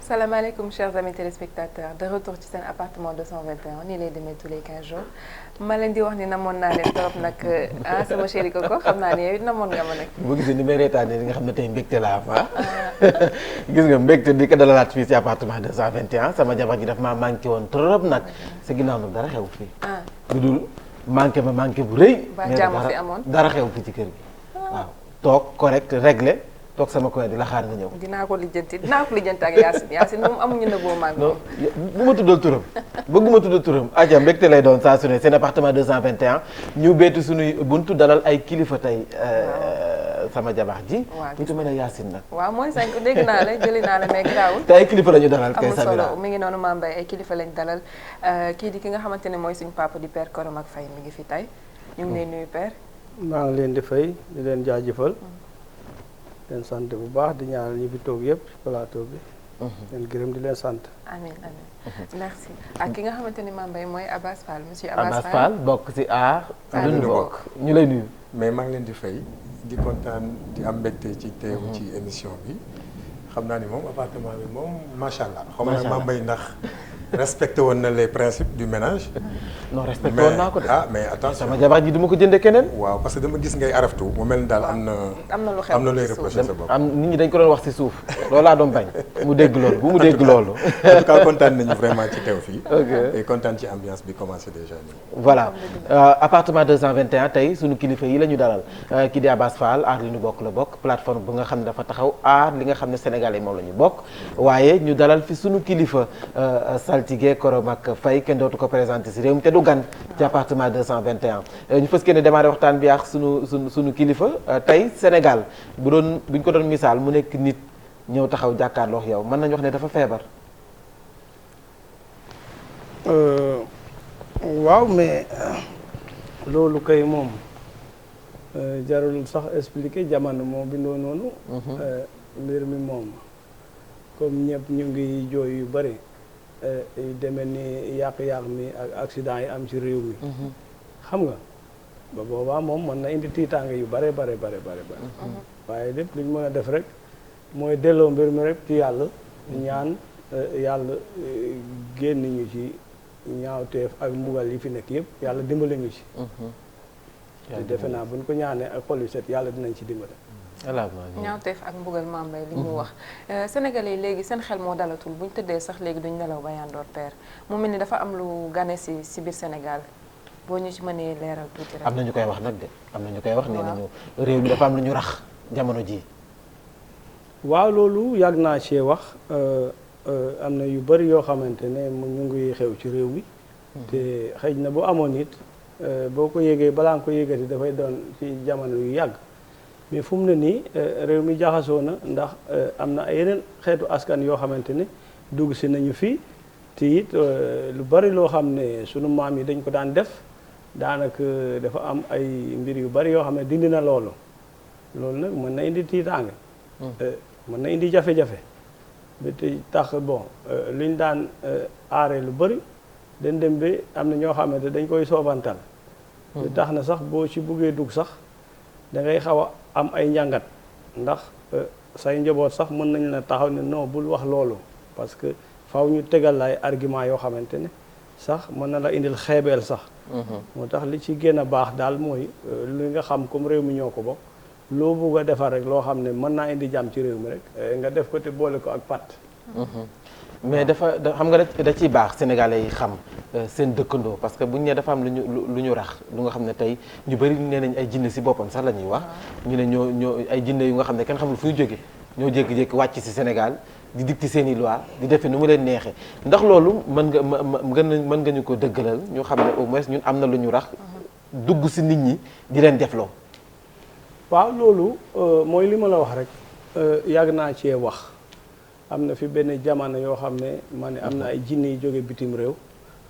salaamaaleykum chers amis téléspectateurs de retour ci seen appartement 221 nii lay demee tous les 15 jours ma leen di wax ni namoon naa leen trop nag sama chéri Coco xam naa ne yow it namoon nga ma nag. boo gisee ni may reetaanee li nga xam ne tey mbégte laa fa gis nga mbégte di ko dalalaat fii ci appartement 221 sama jabar ji daf maa manqué woon trop nag sa ginnaaw nag dara xew fii. lu dul manqué bu rëy. ba jàmm fi amoon dara xew fii ci kër gi. waaw toog correct réglé. toog sama koy di la xaar nga ñëw. dinaa ko lijjanti ak Yacine moom amuñu nëbboo maag moom. bu ma tuddal turam bëgguma tuddal turam. aja mbégte lay doon saa su ne seen appartement 221 ñu beetu suñuy buntu dalal ay kilifa tey sama jabax ji. waaw ñu mën a Yacine nag. waaw mooy sañ dégg naa la jëli naa la mais garaawul. te ay kilifa la ñu dalal kay Samira amul solo mi ngi noonu Mame Mbaye ay kilifa lañ dalal kii di ki nga xamante ne mooy suñu papa di père Koromak Faye mi ngi fi tey ñu ngi lay nuyu père. maa ngi leen di fay di leen jaajëfal. leen sant bu baax di ñaanal ñi fi toog yëpp ci plateau bi. leen gërëm di leen sant. amiin merci ak ki nga xamante ni Mame Mbaye mooy Abass Fall monsieur Abass Fall bokk ci aar lu ñu bokk ñu lay nuyu. mais maa ngi leen di fay di kontaan di am mbégte ci teew ci émission bi xam naa ni moom appartement bi moom macha allah. xaw ma nag Mame Mbaye ndax respecté woon na les principes du ménage. non respecté woon naa ko de. mais attention sama jabar ji du ma ko jëndee keneen. waaw parce que dama gis ngay araftu mu mel ni daal am na lu xew am na looy reproché sa bopp. nit ñi dañ ko doon wax ci suuf loolu laa doon bañ mu dégg loolu bu mu dégg loolu. en tout cas kontaan nañu vraiment ci teew fii. ok et kontaan ci ambiance bi commencé déjà nii. voilà appartement 221 tey sunu kilifa yi la ñu dalal kii di Abass Fall aar li ñu bokk la bokk plateforme bu nga xam ne dafa taxaw aar li nga xam ne sénégalais moom la ñu bokk waaye ñu dalal fi sunu kilifa saltige Koromak Faye kenn dootu ko présenté si réew mi te du gan ci appartement 221 ñu fas yéene démarré waxtaan bi ak sunu kilifa tey Sénégal buñ ko doon misaal mu nekk nit ñëw taxaw jàkkaarloo ak yow mën nañu wax ne dafa feebar. waaw mais loolu kay moom jarul sax expliquer jamono moo bindoo noonu. mbir mi moom comme ñëpp ñu ngi jooy yu bari. yu demee ni yàq-yàq mi ak accident yi am ci réew mi. xam nga ba boobaa moom mën na indi tiitaange yu bare. waaye lépp li ñu mën a def rek mooy delloo mbir mi rek ci yàlla. ñaan yàlla génn ñu ci ñaawteef ak mbugal yi fi nekk yëpp yàlla dimbale ñu ci. te defe naa buñ ko ñaanee ak xol yu set yàlla dinañ ci dimbale. ñaawteef ak mbugal Mame Mbaye li mu wax sénégalais yi léegi seen xel moo dalatul buñ tëddee sax léegi duñ nelaw ba yandoor père mu mel ni dafa am lu gane si biir Sénégal boo ñu ci mënee leeral tuuti rek. am na ñu koy wax nag de am na ñu koy wax nee nañu réew mi dafa am lu ñu rax jamono ji waaw loolu yàgg naa cee wax am na yu bari yoo xamante ne ñu ngi xew ci réew mi te xëy na bu amoon it boo ko yégee balaa nga ko yégati dafay doon ci jamono yu yàgg mais fu mu ne nii réew mi jaxasoo na ndax am na ay yeneen xeetu askan yoo xamante ne dugg si nañu fii te it lu bari loo xam ne sunu maam yi dañ ko daan def daanaka dafa am ay mbir yu bari yoo xam ne dindi na loolu nag mën na indi tiitaange. mën na indi jafe-jafe ba te tax bon li ñu daan aaree lu bari dañ dem ba am na ñoo xamante dañ koy soobantal. tax na sax boo ci buggee dugg sax da ngay xaw a am ay njàngat ndax say njaboot sax mën nañ la taxaw ne non bul wax loolu parce que faw ñu tegal lay argument yoo xamante ne sax mën na la indil xeebeel sax. moo tax li ci gën a baax daal mooy li nga xam comme réew mi ñoo ko bokk loo bugg a defar rek loo xam ne mën naa indi jàmm ci réew mi rek nga def ko te boole ko ak pat. mais dafa xam nga da ciy baax sénégalais yi xam seen dëkkandoo parce que buñ ne dafa am lu ñu rax lu nga xam ne tey ñu bëri nee nañ ay jinne si boppam sax la ñuy wax ñu ne ñoo ay jinne yu nga xam ne kenn xamul fu ñu jóge ñoo jékki-jékki wàcc si Sénégal di dicter seen i loi di defee nu mu leen neexee ndax loolu mën nga ñu ko dëggalal ñu xam ne au moins ñun am na lu ñu rax dugg si nit ñi di leen defloo. waaw loolu mooy li ma la wax rek yàgg naa cee wax am na fi benn jamono yoo xam ne ma ne am na ay jinne yu jóge bitim réew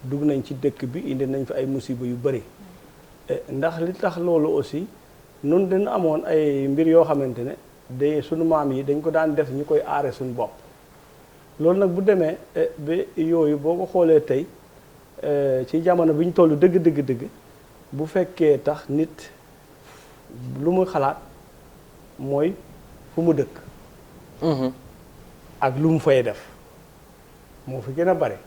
dugg nañ ci dëkk bi indi nañ fi ay musiba yu bëri ndax li tax loolu aussi nun dañu amoon ay mbir yoo xamante ne de sunu maam yi dañ ko daan def ñu koy aare suñu bopp loolu nag bu demee ba yooyu boo ko xoolee tey ci jamono bi ñu toll dëgg bu fekkee tax nit lu mu xalaat mooy fu mu dëkk ak lu mu fay def moo fi gën a bare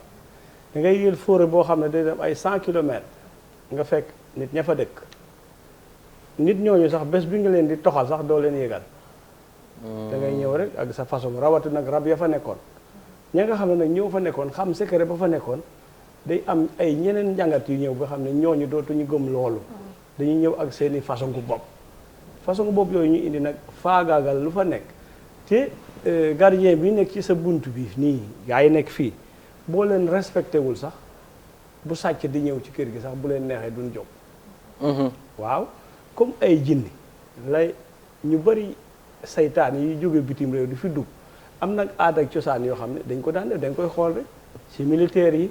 da ngay jël forêt boo xam ne day dem ay 100 kilomètres nga fekk nit ña fa dëkk nit ñooñu sax bés bi nga leen di toxal sax doo leen yégal da ngay ñëw rek ak sa façon rawati nag rab ya fa nekkoon ña nga xam ne nag ñëw fa nekkoon xam secret ba fa nekkoon day am ay ñeneen njàngat yu ñëw ba xam ne ñooñu dootuñu gëm loolu dañuy ñëw ak seeni façon gu bopp yooyu ñu indi nag faagaagal lu fa nekk te gardien bi nekk ci sa bunt bi nii gaa yi nekk fii boo leen respecté wul sax bu sàcc di ñëw ci kër gi sax bu leen neexee duñ jóg waaw comme ay jinni lay ñu bari saytaan yi jóge bitim réew di fi dugg am nag aada ak cosaan yoo xam ne dañ ko daan def dañ koy xool rek ci militaires yi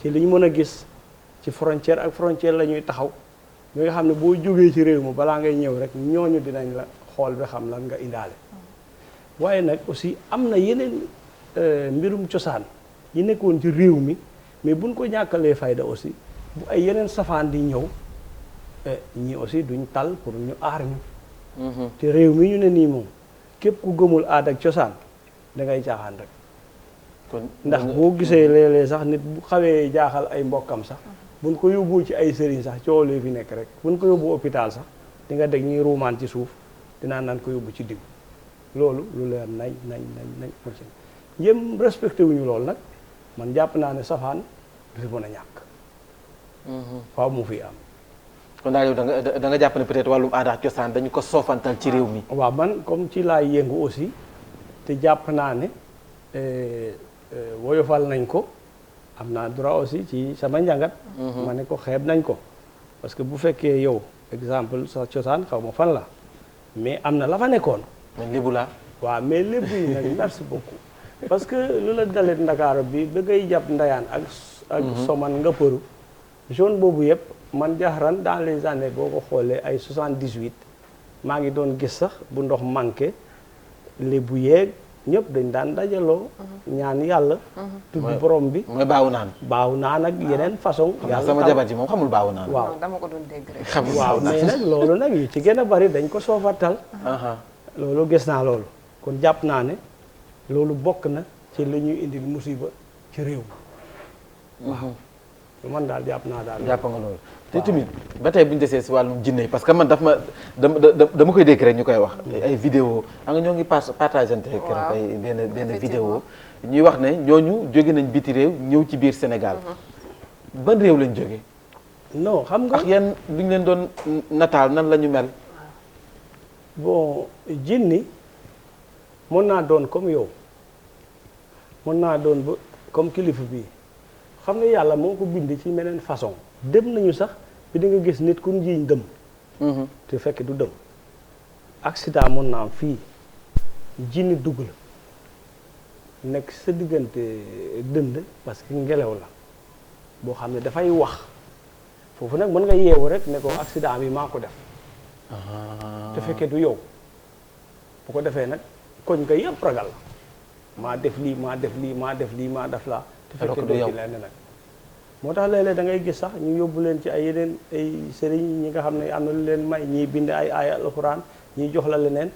ci li ñu mën a gis ci frontière ak frontière la ñuy taxaw ñi nga xam ne boo jógee ci réew mi balaa ngay ñëw rek ñooñu dinañ la xool ba xam lan nga indaale waaye nag aussi am na yeneen mbirum cosaan yi nekkoon ci réew mi mais buñ ko ñàkkalee fayda aussi bu ay yeneen safaan di ñëw ñii aussi duñ tal pour ñu aar ñu te réew mi ñu ne nii moom képp ku gëmul aada ak cosaan da ngay caaxaan rek kon ndax boo gisee léeg-léeg sax nit bu xawee jaaxal ay mbokkam sax buñ ko yóbbu ci ay sëriñ sax coow lee fi nekk rek buñ ko yóbbu hôpital sax di nga dégg ñuy ruumaan ci suuf dinaa naan ko yóbbu ci diw loolu lu leer nañ aussi yëm respecté wuñu loolu nag man jàpp naa ne safaan du fi mën a ñàkk faaw mu fi am kon daal yow da nga jàpp ne peut-être wàllum aada ak cosaan dañu ko soofantal ci réew mi. waaw man comme ci laay yëngu aussi te jàpp naa ne woyofal nañ ko am naa droit aussi ci sama njàngat. ma ne ko xeeb nañ ko parce que bu fekkee yow exemple sa cosaan xaw ma fan la mais am na la fa nekkoon. man lébu laa. waaw mais lébu yi nag merci beaucoup parce que lu la dalee Ndakaaru bi da ngay jàpp ndayaan ak soman nga përu zone boobu yëpp. man jaxaran dans les années boo ko xoolee ay 78 maa ngi doon gis sax bu ndox manqué lébu yeeg ñëpp dañ daan dajaloo ñaan yàlla tudd borom bi mooy baawu naan ak yeneen façon yàlla sama jabar ji moom xamul baawu naan waaw dama ko doon dégg rek xamul waaw mais nag loolu nag yu ci gën a bari dañ ko soofatal loolu gis naa loolu kon jàpp naa ne loolu bokk na ci li ñuy indil musiba ci réew mi waaw man daal jàpp naa daal jàpp nga loolu te tamit ba tey bu ñu desee si wàllum jinne parce que man dama koy dégg rek ñu koy wax ay vidéo xam nga ñoo ngi partagante keroog ay benn vidéo ñuy wax ne ñooñu jóge nañ biti réew ñëw ci biir Sénégal ban réew lañ jóge non xam nga ak yan duñ leen doon nataal nan la ñu mel bon jinni mën naa doon comme yow mën naa doon ba comme kilifa bii xam nga yàlla moo ko bind ci meneen façon dem nañu sax bi di nga gis nit ku njiiñ dëm te fekk du dëm accident mën naa am fii jinni dugg la nekk sa diggante dënd parce que ngelaw la boo xam ne dafay wax foofu nag mën nga yeewu rek ne ko accident bi maa ko def te fekkee du yow bu ko defee nag koñ nga yëpp ragal la maa def lii maa def lii maa def lii maa def laa te fekkee doo ci lenn nag moo tax léeg-léeg da ngay gis sax ñu yóbbu leen ci ay yeneen ay sëriñ ñi nga xam ne am na lu leen may ñii bind ay aaya alxuraan ñii jox la leneen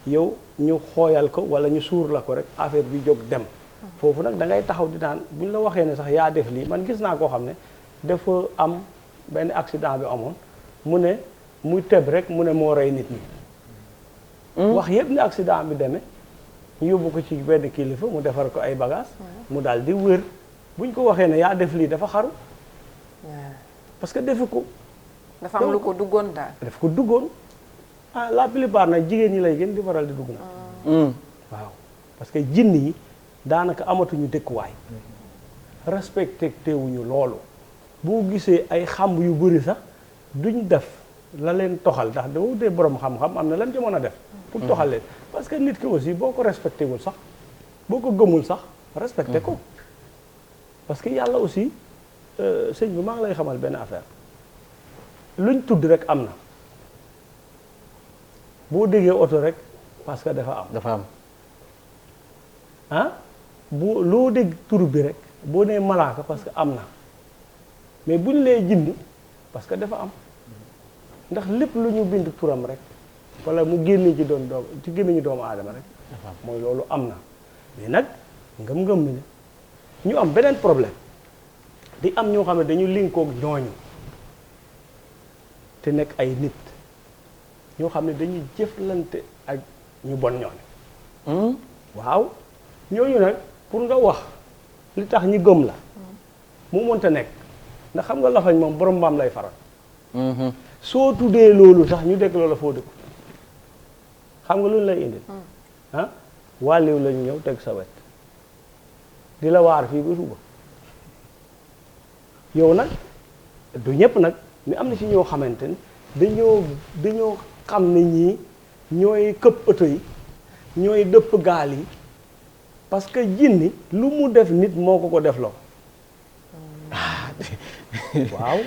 yow ñu xooyal ko wala ñu suur la ko rek affaire bi jóg dem foofu nag da ngay taxaw di naan bu ñu la waxee ne sax yaa def lii man gis naa koo xam ne dafa am benn accident bi amoon mu ne muy tëb rek mu ne moo rey nit ñi wax yëpp ne accident bi demee ñu yóbbu ko ci benn kilifa mu defar ko ay bagage mu daal di wër buñ ko waxee ne yaa def lii dafa xaru parce que defu ko dafa am lu ko duggoon daal daf ko duggoon la plupart nag jigéen ñi lay gën di faral di dugg na waaw parce que jinn yi daanaka amatuñu dëkkuwaay respecté teewuñu loolu boo gisee ay xamb yu bëri sax duñ def la leen toxal ndax doo dee borom xam-xam am na lan ci mën a def pour toxal leen parce que nit ki aussi boo ko respecté wul sax boo ko gëmul sax respecté ko parce que yàlla aussi sëñ bi maa ngi lay xamal benn affaire luñ tudd rek am na boo déggee oto rek parce que dafa am bu loo dégg tur bi rek boo nee malaaka parce que am na mais buñ lee jinni parce que dafa am ndax lépp lu ñu bind turam rek wala mu génne ci gémmiñu doomu aadama rek mooy loolu am na mais nag ngëm-ngëm bi ne ñu am beneen problème di am ñoo xam ne dañu linkoog ñooñu te nekk ay nit ñoo xam ne dañuy jëflante ak ñu bon ñooñu waaw ñooñu nag pour nga wax li tax ñi gëm la mu mënta nekk ndax xam nga lafañ moom borom mbaam lay faral soo tuddee loolu sax ñu dégg loola foo dëkku xam nga lu ñu lay indil ah wàlliw lañu ñëw teg sa wet di la waar fii ba suba yow nag du ñëpp nag mais am na ci ñoo xamante ni dañoo xam ne ñii ñooy këpp oto yi ñooy dëpp gaal yi parce que jinni lu mu def nit moo ko defloo waaw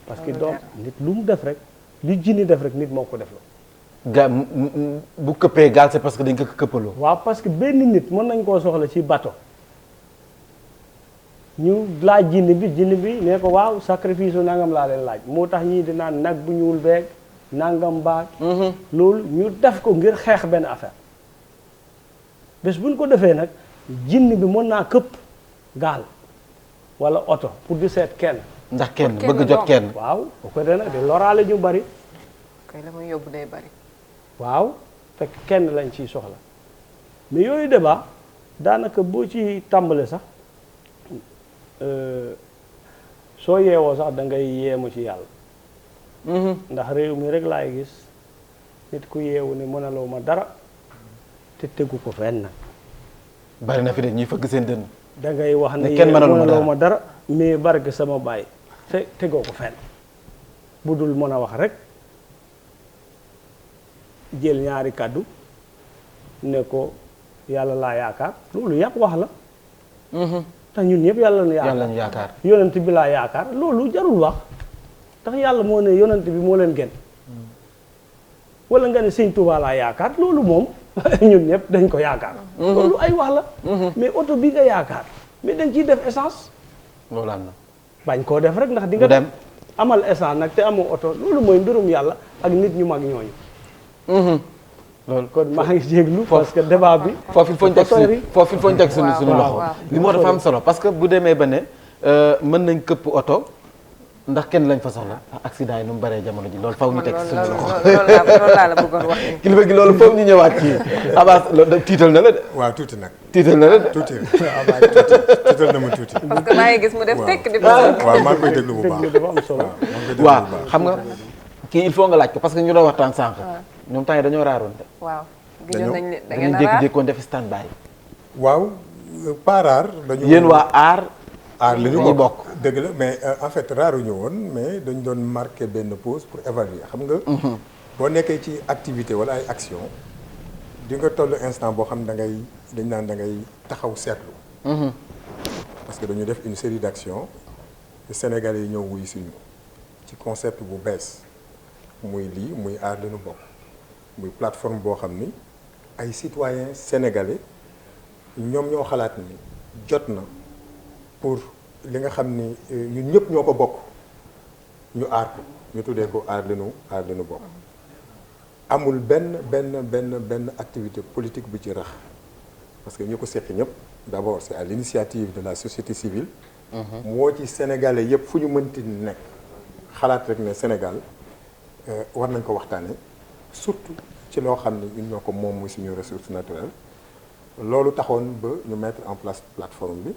parce que donc nit lu mu def rek li jinni def rek nit moo ko defloo bu këppee gaal c'est parce que dañ ko këppaloo. waaw parce que benn nit mën nañ koo soxla ci bateau ñu laaj jinni bi ne ko waaw sacrifice u nangam laa leen laaj moo tax ñii di naan nag bu ñuul beeg nangam baag loolu ñu def ko ngir xeex benn affaire bés buñ ko defee nag jinni bi mën naa këpp gaal wala oto pour di seet kenn ndax kenn bëgg jot kenn. waaw bu ko defee nag di loraale ñu bari kay la muy yóbbu day bari. waaw fekk kenn lañ ciy soxla mais yooyu débat daanaka boo ci tàmbale sax soo yeewoo sax da ngay yeemu ci yàlla ndax réew mi rek laay gis nit ku yeewu ne mënaloo ma dara te tegu ko fenn. bari na fi de ñuy fëgg seen dënn. da ngay wax ne kenn mënaloo ma dara mais barke sama baay te tegoo ko fenn bu dul mën a wax rek jël ñaari kàddu ne ko yàlla laa yaakaar loolu yàpp wax la. tax ñun ñëpp yàlla na yaakaar yonent bi laa yaakaar loolu jarul wax tax yàlla moo ne yonent bi moo leen gën wala nga ne sëñ Tuubaa laa yaakaar loolu moom ñun ñëpp dañ ko yaakaar loolu ay wax la mais oto bi nga yaakaar mais dañ ciy def essence loolu am na bañ koo def rek ndax di nga dem amal essence nag te amoo oto loolu mooy mbirum yàlla ak nit ñu mag ñooñu loolu kon maa ngi jéglu parce que débat bi foofu il faut ñu teg suñu loxo li moo dafa am solo parce que bu demee ba ne mën nañ këpp oto ndax kenn lañ fa soxla accident yi nu mu bëree jamono ji loolu faw ñu teg suñu loxo loolu laa la bëggoon wax kilifa gi loolu faw ñu ñëwaat ci Abass loolu tiital na la de waaw tuuti nag tiital na la de tuuti tiital na ma tuuti parce que maa ngi gis mu def tekk di waaw maa ngi koy déglu bu baax dafa am solo waaw xam nga kii il faut nga laaj ko parce que ñu doon waxtaan sànq ñoom temps yi dañoo raaroon de waaw gisoon nañ da ngeen raar jékki-jékkoon def stand by waaw pas rare dañu yéen waa aar li ñu dañuy bokk dëgg la mais en fait raaruñu woon mais dañu doon marqué benn pause pour évaluer xam nga boo nekkee ci activité wala ay action di nga toll instant boo xam da ngay taxaw seetlu parce que dañu def une série d'actions te Sénégalais yi ñëw wuy suñu ci concept bu bees muy lii muy aar li ñu bokk muy plateforme boo xam ni ay citoyens sénégalais ñoom ñoo xalaat ni jot na pour li nga xam ni ñun ñëpp ñoo ko bokk ñu aar ko ñu tuddee ko aar li ñu bokk amul benn activité politique bu ci rax parce que ñu ko seqi ñëpp d'abord c'est à l'initiative de la société civile moo ci sénégalais yëpp fu ñu mënti nekk xalaat rek ne Sénégal war nañ ko waxtaane surtout ci loo xam ne ñun ñoo ko moom muy suñu ressource naturelle loolu taxoon ba ñu mettre en place plateforme bi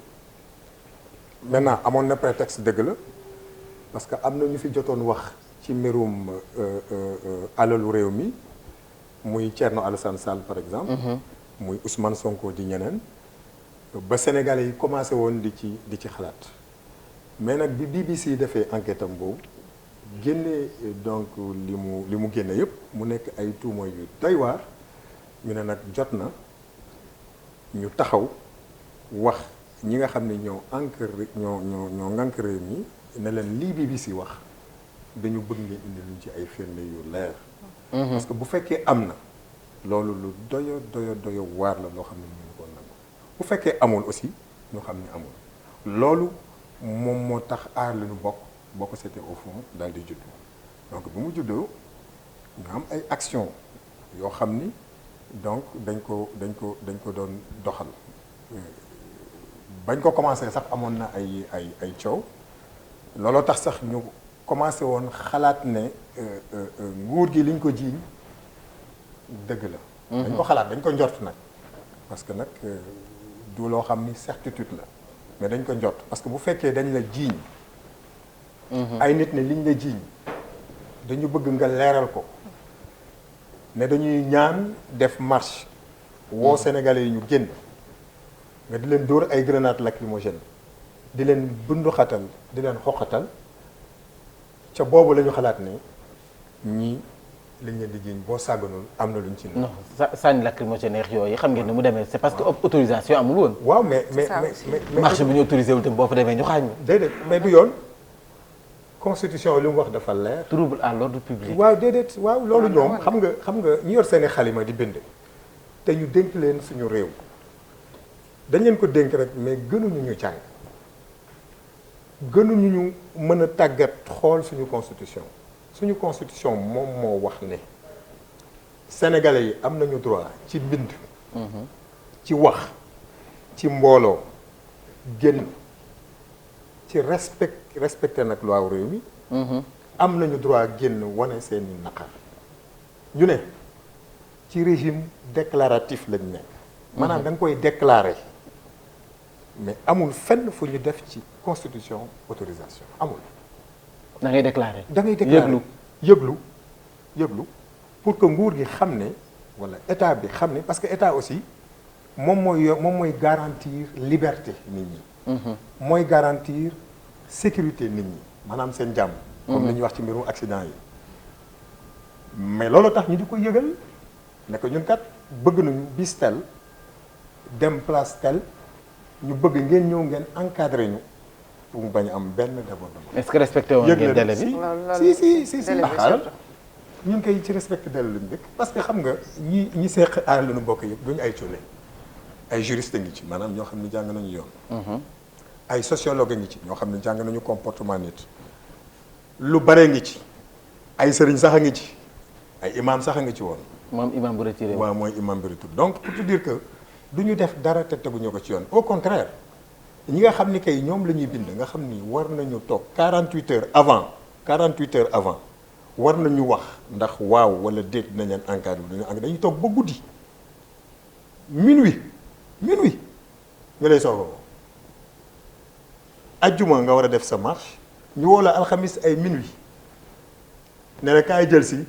maintenant amoon na prétexte dëgg la parce que am na ñu fi jotoon wax ci mbirum alalu réew mi muy Thierno Alassane Sall par exemple muy Ousmane Sonko di ñeneen ba Sénégalais yi commencé woon di ci xalaat mais nag bi BBC defee enquête am boobu génne donc li mu génne yëpp mu nekk ay tuuma yu doy waar ñu ne nag jot na ñu taxaw wax ñi nga xam ne ñoo ngànk réew mi ne leen lii BBC wax dañu bëgg ngeen indi luñ ci ay firnde yu leer parce que bu fekkee am na loolu lu doyo waar la loo xam ne ñu ko nangu bu fekkee amul aussi ñu xam ne amul loolu moom moo tax aar li ñu bokk boo ko seetee au fond daal di juddu donc bu mu juddoo ñu am ay action yoo xam ni donc dañ ko doon doxal bañ ko commencé sax amoon na ay coow looloo tax sax ñu commencé woon xalaat ne nguur gi liñ ko jiiñ dëgg la. dañ ko xalaat dañ ko njort nag parce que nag du loo xam ni certitude la mais dañ ko njort parce que bu fekkee dañ la jiiñ. ay nit ne liñ la jiiñ dañu bëgg nga leeral ko ne dañuy ñaan def marche woo Sénégalais yi ñu génn nga di leen dóor ay grenades lacrymogènes di leen bunduxatal di leen xoqatal ca boobu la ñu xalaat ne ñii liñ leen di jiiñ boo sàgganul am na luñ ci. non sànni lacrymogène yooyu xam ngeen ni mu demee c'est parce que autorisation amul woon. waaw mais marche bu ñu autorisé wul tam boo fa demee ñu xaañ. déedéet mais du yoon constitution li mu wax dafa leer. trouble à l'ordre public. waaw déedéet waaw loolu ñoom xam nga ñu yor seeni xalima di bind te ñu dénk leen suñu réew dañ leen ko dénk rek mais gënuñu ñu jàng gënuñu ñu mën a tàggat xool suñu constitution moom moo wax ne sénégalais yi am nañu droit ci mbind ci wax ci mbooloo génn ci respecté nag loi réew mi am nañu droit génn wane seeni naqar ñu ne ci régime déclaratif lañ nekk maanaam da nga koy déclarer mais amul fenn fu ñu def ci constitution autorisation amul da ngay déclarer da ngay déclarer yëglu pour que nguur gi xam ne wala état bi xam ne parce que état aussi moom mooy garantir liberté nit ñi mooy garantir sécurité nit ñi maanaam seen jàmm comme li ñuy wax ci mbirum accident yi mais loolu tax ñu di ko yëgal ne ko ñun kat bëgg nañu bis tel dem place tel ñu bëgg ngeen ñëw ngeen encadré ñu pour mu bañ a am benn débordement. est-ce que respecté woon ngeen délai bi si xaaral ñun koy ci respecté délai lañu dëkk parce que xam nga ñi seq aar la ñu bokk yëpp duñu ay cuune ay juriste ngi ci maanaam ñoo xam ne jàng nañu yoon ay sociologue ngi ci ñoo xam ne jàng nañu comportement nit lu bare ngi ci ay sëriñ sax a ngi ci ay imam sax a ngi ci woon moom imam bu retiré waaw mooy imam bi retiré donc pour te dire que du ñu def dara te teguñu ko ci yoon au contraire ñi nga xam ni kay ñoom la ñuy bind nga xam ni war nañu toog 48 heures avant war nañu wax ndax waaw wala déet dinañ leen encadré dañuy toog ba guddi minuit ñu lay soog a ajjuma nga war a def sa marche ñu woo la alxamis ay minuit ne la kaay jël si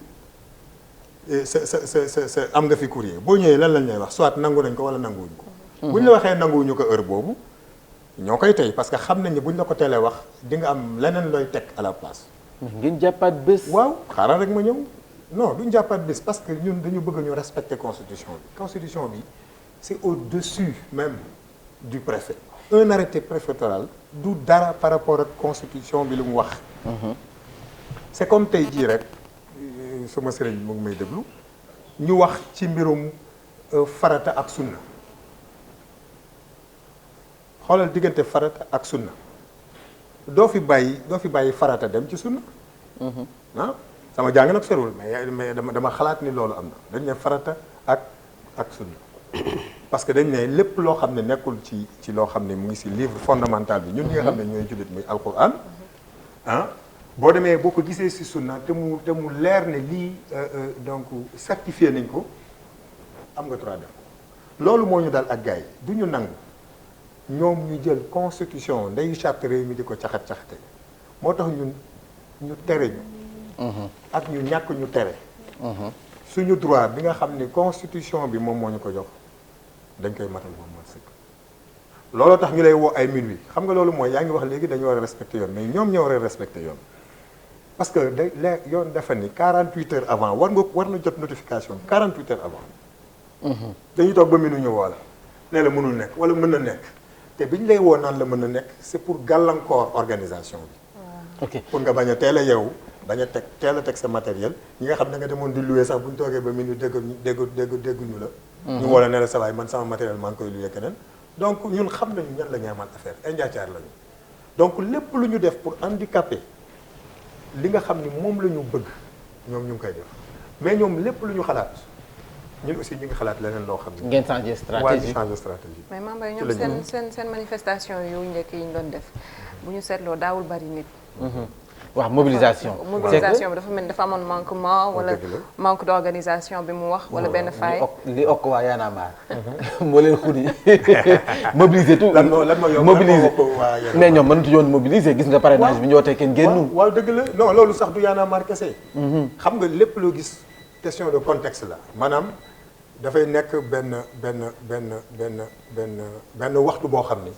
sa am nga fi courrier boo ñëwee lan lañ lay wax soit nangu nañ ko wala nanguwuñ ko. bu ñu la waxee nanguwuñu ko heure boobu ñoo koy tey parce que xam nañ ne bu ñu la ko teelee wax di nga am leneen looy teg à la place. ngeen jàppaat bés. waaw xaaral rek ma ñëw non duñ jàppaat bés parce que ñun dañu bëgg ñu respecter constitution bi. constitution bi c'est au-dessus même du préfet. un arrêté préfectoral du dara par rapport ak constitution bi lu mu wax. c'est comme tey jii rek sama sëriñ mu ngi may déglu ñu wax ci mbirum farata ak sunna xoolal diggante farata ak sunna doo fi bàyyi farata dem ci sunna. ah sama jàng nag soriwul mais dama xalaat ni loolu am na dañ ne farata ak sunna parce que dañ ne lépp loo xam ne nekkul ci loo xam ne mu ngi ci livre fondamental bi ñun ñi nga xam ne ñooy jullit muy alquran ah boo demee boo ko gisee ci sunna te mu leer ne lii donc certifié nañ ko am nga droit def ko loolu moo ñu dal ak gars yi du ñu nangu ñoom ñu jël constitution ndeyu charte réew mi di ko caxat-caxate moo tax ñun ñu tere ñu ak ñu ñàkk ñu tere suñu droit bi nga xam ne constitution bi moom moo ñu ko jox dañ koy matal moom moo sëkk looloo tax ñu lay woo ay minuit xam nga loolu mooy yaa ngi wax léegi dañu war a respecter yoon mais ñoom ñoo war a respecter yoon parce que yoon dafa ni 48 heures avant war na jot notification 48 heures avant dañuy toog ba minuit ñu woo la ne la mënul nekk wala mën na nekk te bi ñu lay woo naan la mën na nekk c'est pour gàllankoor organisation bi ok pour nga bañ a teel a yeewu bañ a teel a teg sa matériel ñi nga xam ne nga demoon di louer sax bu ñu toogee ba minuit dégguñu la ñu woo la ne la sa waay man sama matériel maa ngi koy louer keneen donc ñun xam nañu ñan la ñu amal affaire ay njaacaar lañu donc lépp lu ñu def pour handicaper li nga xam ni moom la ñu bëgg ñoom ñu ngi koy def mais ñoom lépp lu ñu xalaat ñun aussi ñu ngi xalaat leneen loo xam ne. ngeen changé waa stratégie ñu changer stratégie. mais Mame Mbaye ci ñoom la ñu- seen manifestation yu njëkk yi ñu doon def bu ñu seetloo daawul bari nit. waaw mobilisation. mobilisation bi dafa mel ni dafa amoon manquement wala dëgg la. manque d'organisation bi mu wax wala benn faille. li okk waa Y'en a marre. moo leen xuri mobiliser tout. lan moo yomb mobiliser waa Y'en a mais ñoom mënatu yoon mobiliser gis nga parrainage bi ñu wootee kenn génnul. waaw dëgg la non loolu sax du Y'en a marre kese. xam nga lépp loo gis question de contexte la maanaam dafay nekk benn waxtu boo xam ni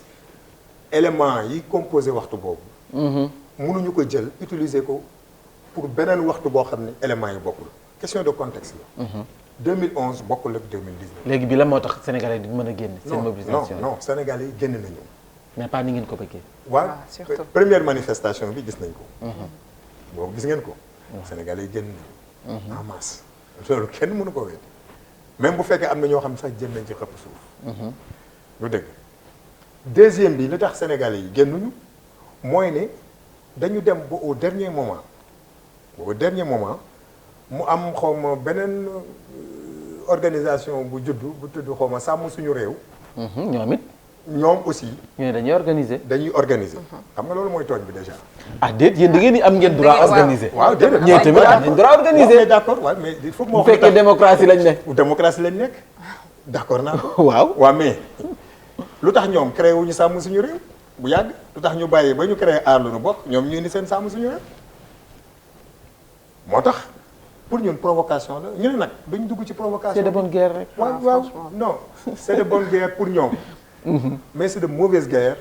élément yi composé waxtu boobu. mënuñu ko jël utiliser ko pour beneen waxtu boo xam ni éléments yi bokkul question de contexte la. 2011 bokkul ak 2019. léegi bi la moo tax Sénégalais yi di mën a génn. seen mobilisation non Sénégalais yi génn nañu. mais pas ni ngeen ko bëggee. waaw surtout. première manifestation bi gis nañ ko. boobu gis ngeen ko. Sénégalais yi génn nañu. en masse loolu kenn mënu ko wéet même bu fekkee am na ñoo xam ne sax jëm nañ ci xëpp suuf. lu dëgg deuxième bi li tax Sénégalais yi génnuñu mooy ne dañu dem ba au dernier moment mu am xawma beneen organisation bu juddu bu tudd xawma sàmm suñu réew. ñoom it. ñoom aussi ñu ne dañuy organiser. dañuy organiser. xam nga loolu mooy tooñ bi déjà. ah déet yéen da ngeen di am ngeen droit organiser. waaw déedéet ñee tamit am nañ droit organiser. mais d'accord waaw mais il faut que bu fekkee démocratie lañ ne. démocratie lañ nekk d'accord naa ko. waaw mais lu tax ñoom créé wu ñu sàmm suñu réew bu yàgg lu tax ñu bàyyi ba ñu créé aar lu nu bokk ñoom ñu indi seen sàmm suñu réew moo tax pour ñun provocation la ñu ne nag duñ dugg ci provocation. c'est de bonne guerre rek. waaw non c'est de bonne guerre pour ñoom. mais c'est de mauvaise guerre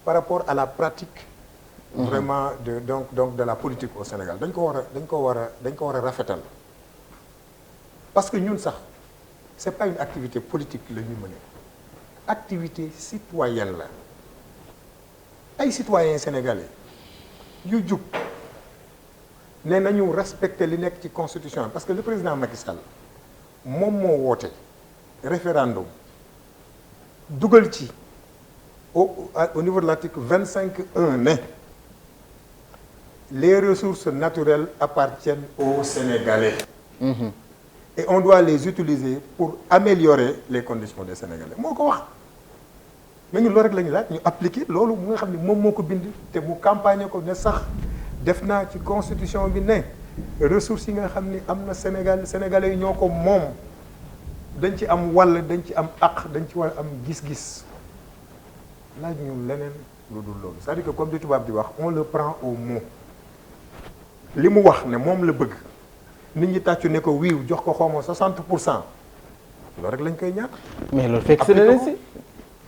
par rapport à la pratique. vraiment donc de la politique au Sénégal dañ ko war a rafetal parce que ñun sax c'est pas une activité politique la ñu mëne activité citoyenne la ay citoyens sénégalais yu jub ne nañu respecter li nekk ci constitution parce que le président Macky Sall moom moo woote référendum dugal ci au niveau de l'article 25.1 ne les ressources naturelles appartiennent aux Sénégalais. Et on doit les utiliser pour améliorer les conditions des Sénégalais moo ko wax mais ñun loolu rek la ñu laaj ñu appliquer loolu mu nga xam ne moom moo ko bind te mu campagne ko ne sax def naa ci constitution bi ne ressources yi nga xam ni am na Sénégalais yi ñoo ko moom dañ ci am wàll dañ ci am aq dañ ci war a am gis-gis laaj ñu leneen lu dul loolu c'est-à-dire que comme di tubaab di wax on le prend au mot li mu wax ne moom la bëgg nit ñi tàccu ne ko wiiw jox ko xawma 60% loolu rek lañ koy ñaan. mais loolu fekk se na leen si.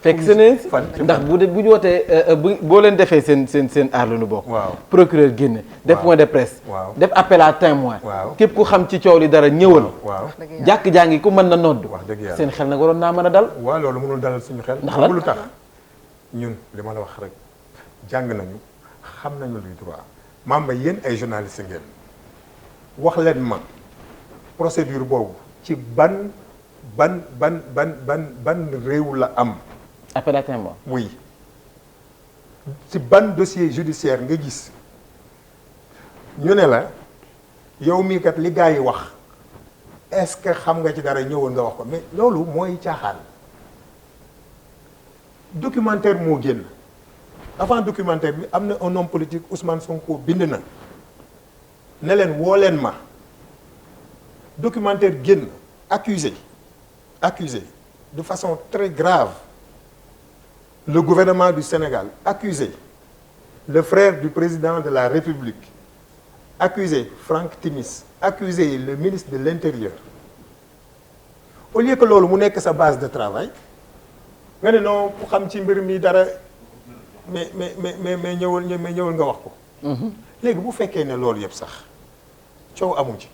fekk se na leen si ndax bu ñu wootee boo leen defee seen aar lu nu bokk. waaw procureur génne. def point de presse. waaw def appel à témoin. waaw képp ku xam ci coow li dara ñëwal. waaw jàkk jàngi ku mën na nodd. wax dëgg yàlla seen xel nag waroon naa mën a dal. waaw loolu mënul dalal suñu xel. ndax lan lu tax ñun li ma la wax rek jàng nañu xam nañu luy droit Mame Mbaye yéen ay journaliste ngeen wax leen ma procédure boobu ci ban réew la am. appel à témoin. oui ci ban dossier judiciaire nga gis ñu ne la yow mii kat li gars yi wax est-ce que xam nga ci dara ñëwoon nga wax ko mais loolu mooy caaxaan documentaire moo génn avant documentaire bi am na un homme politique Ousmane Sonko bind na ne leen woo leen ma documentaire génn accusé de façon très grave le gouvernement du Sénégal accusé le frère du président de la République accusé Franck Timis accusé le ministre de l'Intérieur au lieu que loolu mu nekk sa base de travail nga ne non ku xam ci mbir mi dara mais ñëwal nga wax ko. léegi bu fekkee ne loolu yëpp sax coow amu ci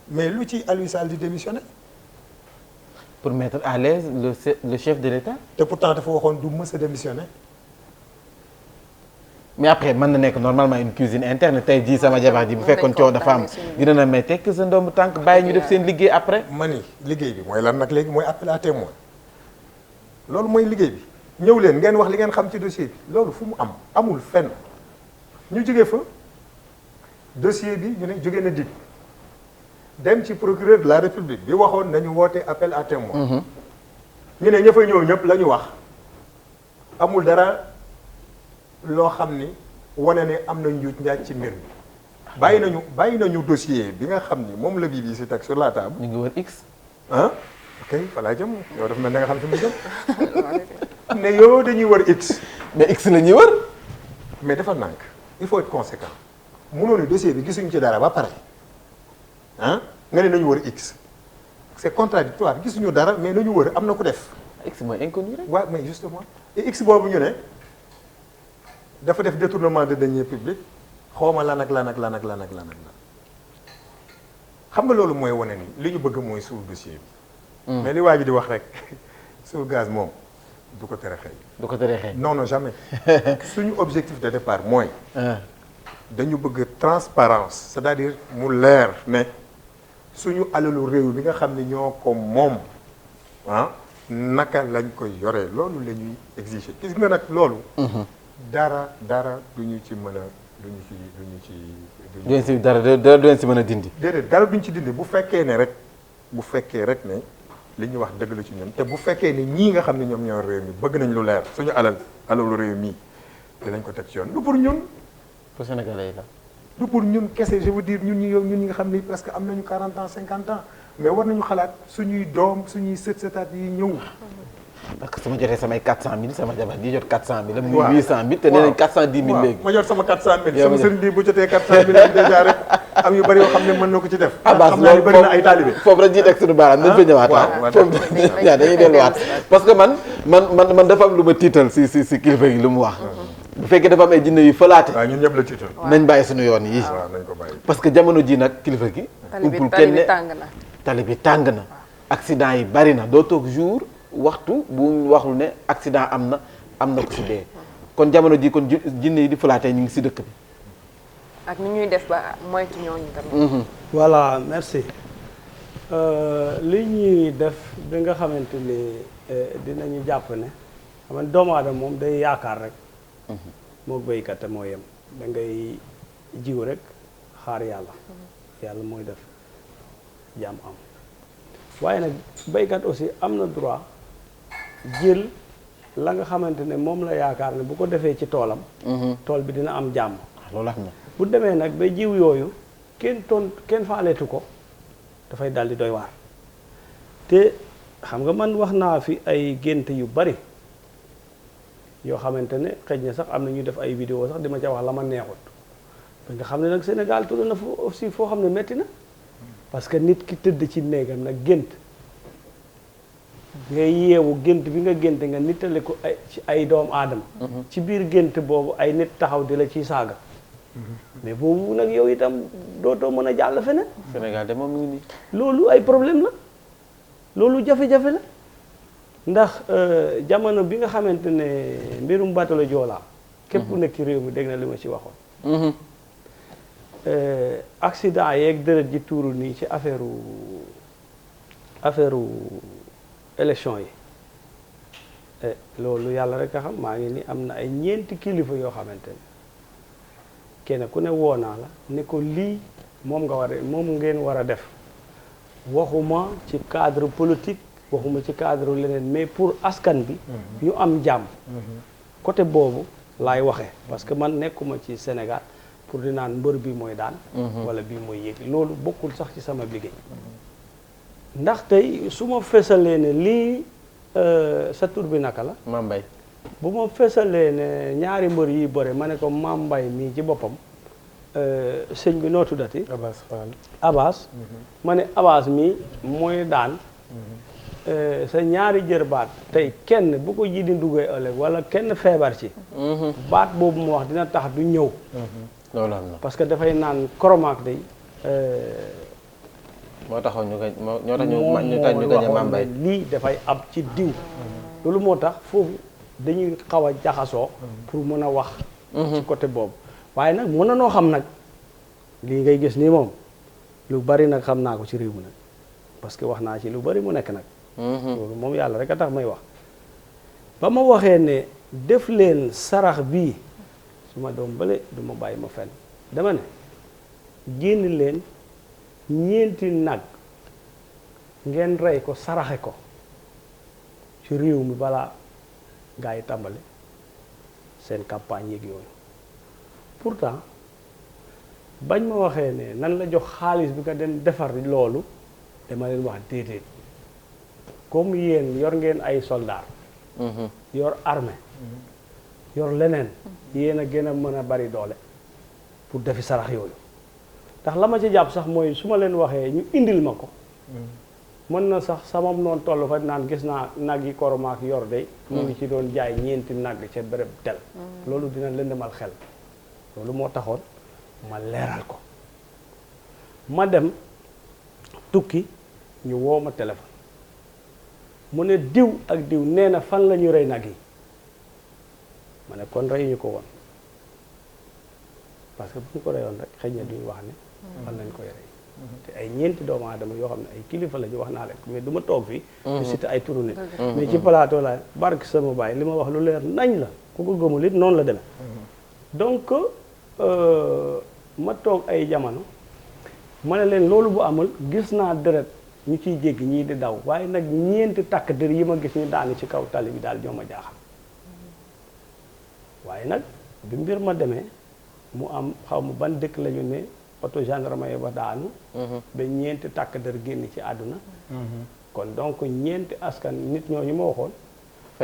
mais lu ci Aliou Sall di démissionner. pour mettre à l'aise le chef de l'État. te pourtant dafa waxoon du mës a démissionner. mais après mën na nekk normalement une cuisine interne tey jii sama jabar ji bu fekkoon coow dafa am dina na may tekk sa ndomb tànk bàyyi ñu def seen liggéey après. mani liggéey bi mooy lan nag léegi mooy appel à témoin loolu mooy liggéey bi ñëw leen ngeen wax li ngeen xam ci dossier bi loolu fu mu am amul fenn ñu jógee fa dossier bi ñu ne jógee na DIC dem ci procureur de la République bi waxoon nañu woote appel à témoin. ñu ne ña fa ñëw ñëpp la ñu wax amul dara loo xam ni wane ne am na njuuj njaaj ci mbir mi. bàyyi nañu dossier bi nga xam ni moom la BBC teg sur la table. ñu ngi wër X. ah ok fa laa jëm yow dafa mel ne nga xam fi mu jëm. ne yow dañuy wër X. mais X la ñuy wër. mais dafa nànk il faut être conséquent mënoo ne dossier bi gisuñu ci dara ba pare ah nga ne nañu wër X c'est contradictoire gisuñu dara mais nañu wër am na ku def. X mooy inconnu rek. waaw mais justement et X boobu ñu ne dafa def détournement de deniers publics xawma lan ak lan ak lan ak lan ak lan ak lan xam nga loolu mooy wane ni li ñu bëgg mooy suul dossier bi. mais li waa ji di wax rek suul gaz moom du ko tere xëy. du ko tere xëy. non jamais suñu objectif de départ mooy. dañu bëgg transparence c'est-à-dire mu leer ne suñu alalu réew bi nga xam ne ñoo ko moom naka lañ koy yoree loolu la ñuy exiger gis nga nag loolu. dara duñu ci mën a duñu ci dara duñ si mën a dindi. déedéet dara duñ ci dindi bu fekkee rek ne li ñu wax dëgg la ci ñun te bu fekkee ne ñii nga xam ne ñoom ñoo réew mi bëgg nañ lu leer suñu alalu réew mi dinañ ko teg ci yoon du pour ñun. pour Sénégalais la. du pour ñun kese je veux dire ñun ñi nga xam ne parce que am nañu 40 ans 50 ans mais war nañu xalaat suñuy doom suñuy sëtaat yi ñëw. parce que su ma jotee samay 400000 sama jabar di jot 400000. waaw muy 800000 te nee nañ 410000 léegi. ma jot sama 400000 sama sëriñ bi bu jotee 400000 déjà rek am yu bari yoo xam ne mën na ko ci def. xam naa ni bari na ay taalibe foofu rek ñuy teg suñu baaraam nañ fa ñëwaat. waaw dañuy delluwaat parce que man dafa am lu ma tiital si kilifa gi lu mu wax. bu fekkee dafa am ay jinne yu falaate. waaw ñun ñëpp la tiital. nañ bàyyi suñu yoon yi. waaw nañ ko bàyyi. parce que jamono ji nag kilifa gi. tali bi tàng na. accident yi bari na doo toog jour waxtu bu waxul ne accident am na ko si dee. kon jamono ji kon jinne yi di falaate ñu ngi si dëkk bi. ak ni ñuy def ba moytu ñooñu tamit. voilà merci li ñuy def bi nga xamante ni dinañu jàpp ne xam nga doomu aadama moom day yaakaar rek. moo béykat te moo yem da ngay jiw rek xaar yàlla mooy def jàmm am waaye nag béykat aussi am na droit jël la nga xamante ne moom la yaakaar ne bu ko defee ci toolam. tool bi dina am jàmm. loolu am na. bu demee nag ba jiw yooyu kenn faaleetu ko dafay daldi doy waar te xam nga man wax naa fi ay gént yu bari yoo xamante ne xëj na sax am na ñuy def ay vidéo sax di ma ca wax la ma neexut parce que xam ne nag Sénégal tudd na aussi foo xam ne metti na parce que nit ki tëdd ci néegam nag gént ngay yeewu gént bi nga génte nga nittale ko ay doomu aadama ci biir gént boobu ay nit taxaw di la ciy saaga mais boobu nag yow itam dootoo mën a jàll feneen. Sénégal de moom mi ngi nii. loolu ay problème la loolu jafe-jafe la ndax jamono bi nga xamante ne mbirum bateau la Joola. képp ku nekk ci réew mi dégg na li ma ci waxoon. accident yeeg deret ji tuuru nii ci affaire élection yi loolu yàlla rek a xam maa ngi ni am na ay ñeenti kilifa yoo xamante ne. kenn ku ne woo naa la ne ko lii moom ngeen war a def waxuma ci cadre politique waxuma ci cadre leneen mais pour askan bi ñu am jàmm côté boobu laay waxee parce que man nekkuma ci Sénégal pour di naan mbër bi mooy daan wala bii mooy yéeg loolu bokkul sax ci sama liggéey ndax tey su ma fesalee ne lii sa tur bi naka la Mame Mbaye bu ma fesalee ne ñaari mbër yi bëre ma ne ko Mame Mbaye mii ci boppam sëñ bi noo tuddati Abass Fall Abass ma ne Abass mii mooy daan sa ñaari jër baat tey kenn bu ko ji di duggee ëllëg wala kenn feebar ci baat boobu mu wax dina tax du ñëw loolu am na parce que dafay naan koromaak day moo taxaw ñu gañe Mame Mbaye lii dafay ab ci diw loolu moo tax foofu dañuy xaw a jaxasoo pour mën a wax ci côté boobu waaye nag mën na noo xam nag lii ngay gis nii moom lu bari nag xam naa ko ci réew mi nag parce que wax naa ci lu bari mu nekk nag loolu moom yàlla rek a tax may wax ba ma waxee ne def leen sarax bii su ma doom bale du ma bàyyi ma fenn dama ne génn leen ñeenti nag ngeen rey ko saraxe ko ci réew mi balaa gaa yi tàmbali seen campagne yeeg yooyu pourtant bañ ma waxee ne nan la jox xaalis bi nga dem defar loolu dama leen wax déedéet comme yéen yor ngeen ay soldats yor armée yor leneen yéen a gën a mën a bari doole pour defi sarax yooyu ndax la ma ci jàpp sax mooy su ma leen waxee ñu indil ma ko mën na sax sama noonu toll fa naan gis naa nag yi koromaak yor de mu ngi ci doon jaay ñeenti nag ca béréb tel loolu dina lëndëmal xel loolu moo taxoon ma leeral ko ma dem tukki ñu woo ma téléphone mu ne diw ak diw nee na fan la ñu rey nag yi ma ne kon rey ñu ko woon parce que bu ñu ko reyoon rek xëy na duñu wax ne fan lañ koy rey te ay ñeenti doomu aadama yoo xam ne ay kilifa la ñu wax naa leen ko mais du ma toog fii di cité ay turu nit mais ci plateau la barke sama baay li ma wax lu leer nañ la ku ko gëmul it noonu la demee donc ma toog ay jamono ma ne leen loolu bu amul gis naa deret ñu ciy jéggi ñii di daw waaye nag ñeenti takk der yi ma gis ñu daani ci kaw tali bi daal ñoo ma jaaxal waaye nag bi mbir ma demee mu am xaw ma ban dëkk la ñu ne auto gendarmerie ba daanu ba ñeenti takk der génn ci àdduna kon donc ñeenti askan nit ñooñu ma waxoon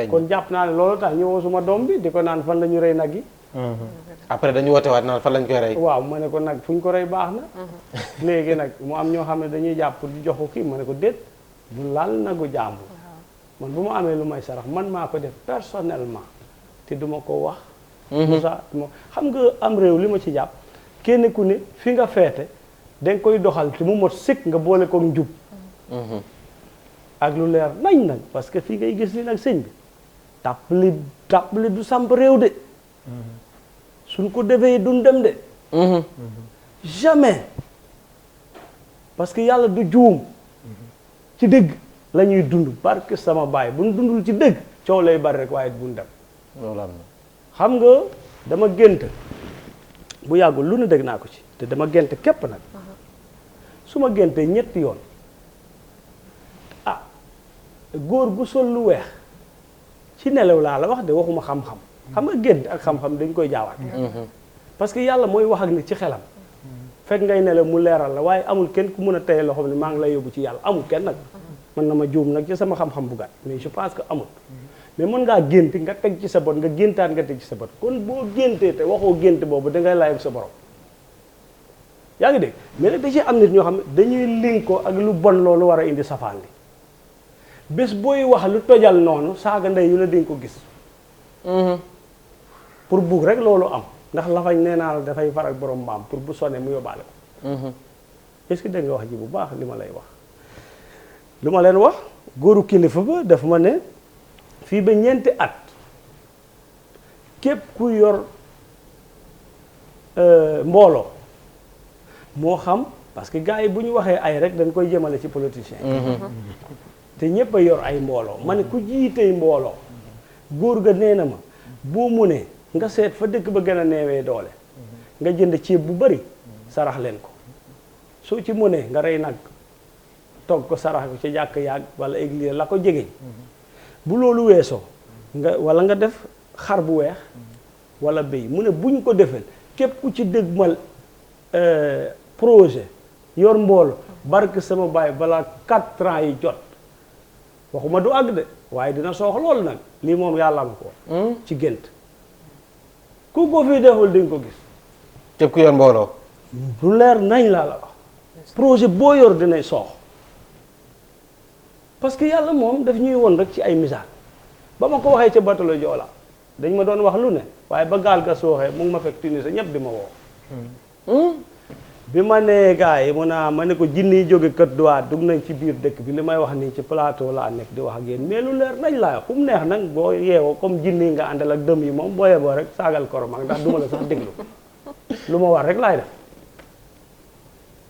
kon jàpp naa ne loolu tax ñëwoo suma doom bi di ko naan fan la ñu rey nag yi après dañu woote waat naan fan lañ koy rey waaw ma ne ko nag fu ñu ko rey baax na léegi nag mu am ñoo xam ne dañuy jàpp di jox ko kii ma ne ko déet bu laal nagu jàmbur man bu ma amee lu may sarax man maa ko def personnellement te duma ko wax Moussa xam nga am réew li ma ci jàpp kenn ku ne fi nga feete danga koy doxal te mu mot sëkk nga boole ko njub ak lu leer nañ nag parce que fii ngay gis ni nag sëñ bi tàppali du samp réew de suñ ko defee duñ dem de jamais parce que yàlla du juum ci dëgg la ñuy dund barke sama baay buñ dundul ci dëgg coow lay bari rek waaye buñ dem loolu am na xam nga dama gént bu yàggul lu ne dégg naa ko ci te dama gént képp nag su ma géntee ñetti yoon ah góor gu sol lu weex ci nelaw laa la wax de waxuma xam-xam xam nga gént ak xam-xam dañ koy jaawaat parce que yàlla mooy wax ak nit ci xelam fekk ngay nelaw mu leeral la waaye amul kenn ku mën a teye loxoom ne maa ngi lay yóbbu ci yàlla amul kenn nag mën na ma juum nag ci sama xam-xam bu gàtt mais je pense que amul mais mën ngaa gént nga teg ci sa bot nga géntaat nga teg ci sa bot kon boo géntee te waxoo gént boobu dangay laaj ak sa borom yaa ngi dégg mais nag da ci am nit ñoo xam ne dañuy link ko ak lu bon loolu war a indi safaan li bés booy wax lu tojal noonu saaga ndey yu la dañ ko gis pour bugg rek loolu am ndax lafañ nee naa la dafay far ak borom mbaam pour bu sonné mu yóbbaale ko est-ce que dégg nga wax ji bu baax li ma lay wax lu ma leen wax góoru kilifa ba daf ma ne fii ba ñeenti at képp ku yor mbooloo moo xam parce que gars yi bu ñu waxee ay rek dañ koy jëmale ci politicien te ñëpp a yor ay mbooloo ma ne ku jiitey mbooloo góor ga nee na ma boo mu ne nga seet fa dëkk ba gën a neewee doole nga jënd ceeb bu bari sarax leen ko soo ci mu ne nga rey nag togg ko sarax ko ci jàkk yàgg wala église la ko jegeñ bu loolu weesoo nga wala nga def xar bu weex wala béy mu ne buñ ko defee képp ku ci dëgmal projet yor mboolo barke sama baay balaa 4 ans yi jot waxuma du àgg de waaye dina soox loolu nag lii moom yàlla am ko ci gént ku ko fi deful di nga ko gis képp ku yor mbooloo lu leer nañ laa la wax projet boo yor dinay soox parce que yàlla moom daf ñuy woon rek ci ay misaal ba ma ko waxee ca batalo Joola dañ ma doon wax lu ne waaye ba gaal ga sooxee mu ngi ma fekk Tunis ñëpp di ma woo bi ma nee gars yi ma ne ko jinni yi jóge Côte d'Ivoire dugg nañ ci biir dëkk bi li may wax nii ci plateau laa nekk di wax ak yéen mais lu leer nañ laa fu mu neex nag boo yeewoo comme jinni yi nga àndal ak dëm yi moom boo yeboo rek saagal korom ak ndax duma la sax déglu lu ma war rek laay def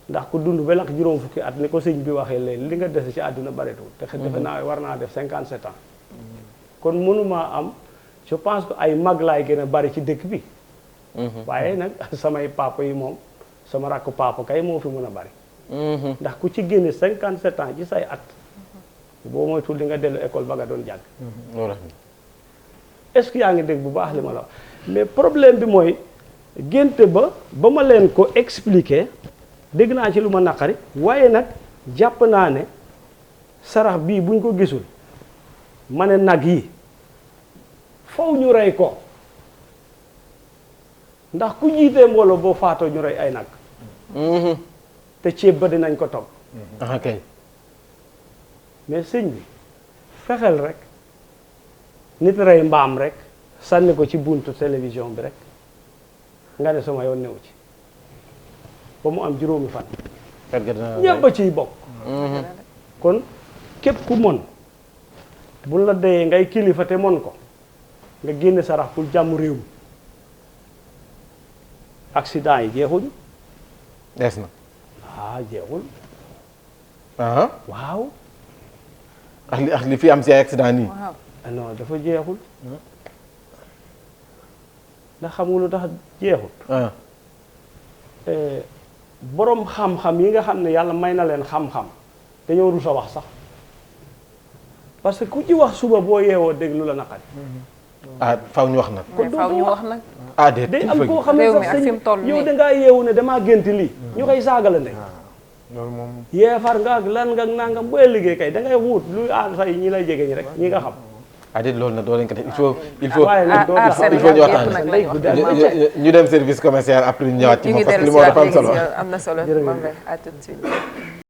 ndax ku dund ba lak juróom fukki at ni ko sëñ bi waxee léegi li nga dese ci àdduna bareetul te defe naa war naa def 57 ans kon mënumaa am je pense que ay mag laay gën a bari ci dëkk bi waaye nag samay papa yi moom sama rakk papa kay moo fi mën a bari ndax ku ci génne 57 ans ci say at boo moytul di nga dellu école ba nga doon jàng loolu est-ce que yaa ngi dégg bu baax li ma la wax mais problème bi mooy génte ba ma leen ko expliquer dégg naa ci lu ma naqari waaye nag jàpp naa ne sarax bii buñ ko gisul ma ne nag yi faw ñu rey ko ndax ku jiitee mbooloo boo faatoo ñu rey ay nag te ceeb ba dinañ ko togg ah kay mais sëñ bi fexeel rek nit rey mbaam rek sànni ko ci buntu télévision bi rek nga ne sama yoon new ci ba mu am juróomi fan ñëpp a ciy bokk kon képp ku mon bu la deyee ngay kilifa te mon ko nga génne sarax pour jàmm réew mi accident yi jeexuñu des na jeexul waaw ak li fi am si ay accident nii non dafa jeexul ndax xam nga lu tax jeexul borom xam-xam yi nga xam ne yàlla may na leen xam-xam dañoo rus a wax sax parce que ku ci wax suba boo yeewoo déglu la naqari faw ñu wax nag kon faw ñu wax nag déet day am koo xam ne réew mi sax ak fi mu toll yow dangaa yeewu ne damaa génti lii ñu koy saagala ne loolu moom yeefar nga ak lan nga nangam booy liggéey kay da ngay wut luy aar say ñi lay jege ñi rek ñi nga xam déet loolu nag doo leen ko def il faut waaye nag il faut ñu waxtaan ñu dem service commercial après ñu ñëwaat ci moom parce que li moo dafa am solo am na solo. À tout de suite.